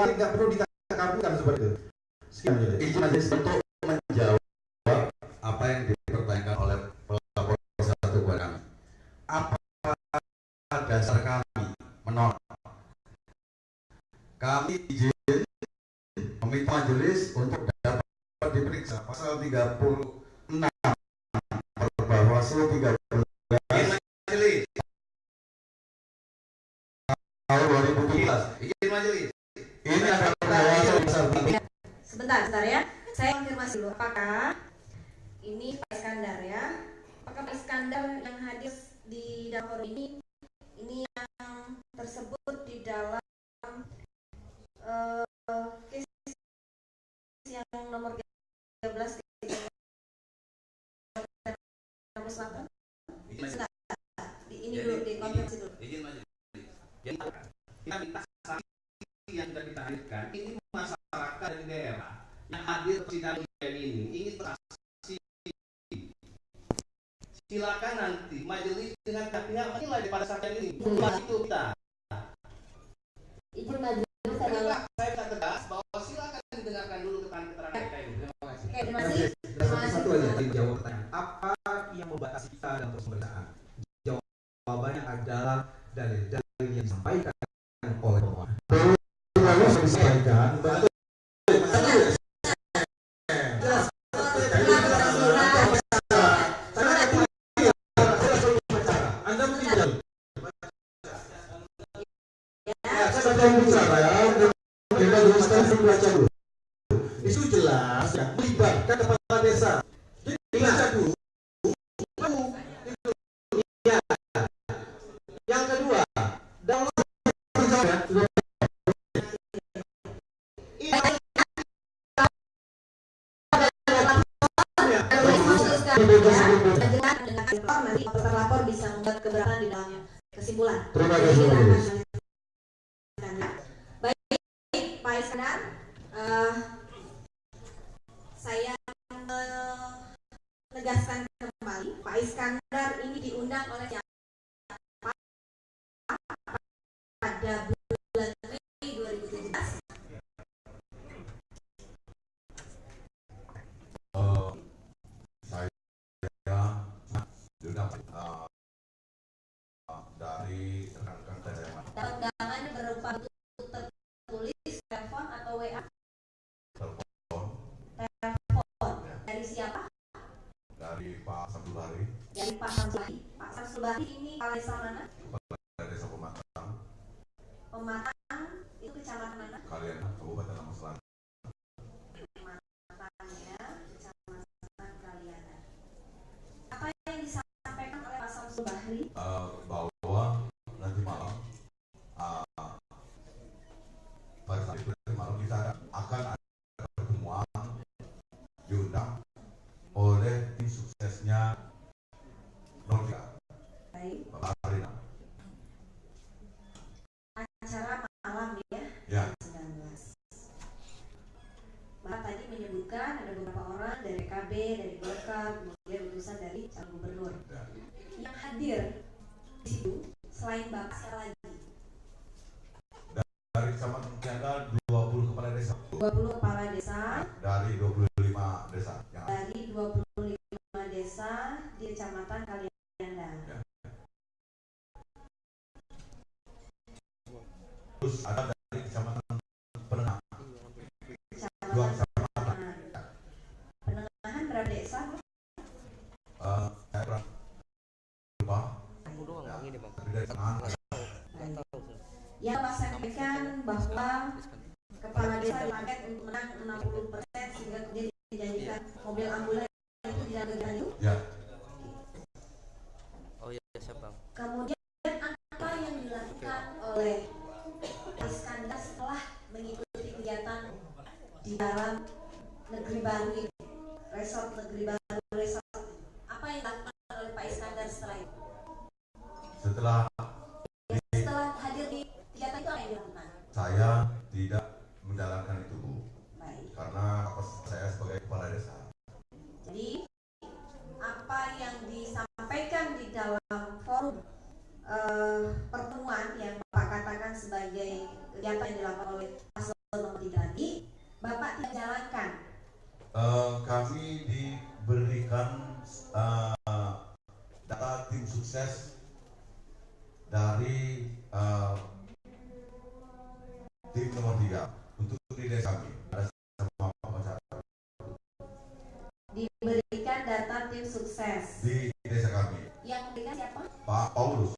balik, nggak perlu dikabulkan seperti itu. Sekian izin majelis untuk menjawab apa yang dipertanyakan oleh pelapor satu kepada kami. Apa dasar kami menolak? Kami izin meminta majelis untuk dapat diperiksa pasal 36 Perbawaslu 13 majelis tahun 2017. Izin majelis. Ini adalah Perbawaslu. Sebentar ya. Saya konfirmasi dulu, apakah ini Pak Iskandar ya? Apakah Pak Iskandar yang hadir di dalam forum ini yang tersebut di dalam case yang nomor 13 di Selatan? Ini dulu dikonfirmasi dulu. Izin majelis. Jadi kita minta saksi yang sudah kita hadirkan ini masyarakat dari daerah yang hadir persidangan ini ingin bersaksi. Silakan nanti majelis dengan pihak menilai daripada saksian ini. Itu kita. Izin majelis saya bisa tegas bahwa silakan didengarkan dulu keterangan mereka ini. Terima kasih. Oke, terima kasih. Terima kasih. Satu aja dijawab pertanyaan. Apa yang membatasi kita dalam proses pemeriksaan? Jawabannya adalah dalil-dalil yang disampaikan oleh pemohon. Lalu saya sampaikan betul. Anda mungkin itu jelas ya, melibatkan kepala desa. Jadi baca dulu. Ya. Yang kedua, dalam nanti terlapor bisa membuat keberatan di dalamnya. Kesimpulan. Terima kasih. Baik, Pak Iskandar, saya menegaskan kembali, Pak Iskandar ini diundang oleh siapa pada bulan Mei 2017. Dari rekan-rekan saya. Undangan berupa tertulis, telepon atau WA? Telepon. Dari siapa? Dari Pak Samsulbahri. Dari Pak Samsulbahri. Pak Samsulbahri ini kepala desa mana? Kepala Desa Pematang. Pematang itu kecamatan mana? Kalian Kabupaten Lampung Selatan. Pematang ya, kecamatan Kaliana. Apa yang disampaikan oleh Pak Samsulbahri? Bahwa nanti malam pada saat itu nanti malam kita akan ada pertemuan diundang oleh tim suksesnya Norvika. Baik. Bapak Arina. Acara malam ya? Ya. 19. Bapak tadi menyebutkan ada beberapa orang dari KB, dari Golkar, kemudian utusan dari calon gubernur. Ya. Yang hadir di situ selain Bapak sekali lagi. Dari kecamatan ada 20 kepala desa. 20 kepala desa. Dari 25 desa. Ya. Dari 25 desa di kecamatan Kalianda. Ya. Terus ada dari kecamatan Penengah. Dua kecamatan. Penengahan berapa desa? Saya kurang lupa. Tapi dari Penengah ada. Ya, Pak sampaikan bahwa kepala desa dipakai untuk menang 60% sehingga kemudian dijanjikan mobil ambulan itu tidak berjalan. Ya. Oh iya, siap Bang. Kemudian apa yang dilakukan oleh Iskandar setelah mengikuti kegiatan di dalam negeri baru ini, resort negeri baru resort? Apa yang dilakukan oleh Pak Iskandar setelah itu? Setelah hadir di kegiatan itu apa yang dilakukan? saya tidak menjalankan itu, Bu. Baik. Karena kapasitas saya sebagai kepala desa. Jadi apa yang disampaikan di dalam forum pertemuan yang Bapak katakan sebagai kegiatan yang dilakukan oleh nomor 3 tadi Bapak tidak jalankan. Kami diberikan data tim sukses dari tim nomor 3 untuk di desa kami. Ada sama masyarakat Diberikan data tim sukses di desa kami. yang memberikan siapa? Pak Paulus.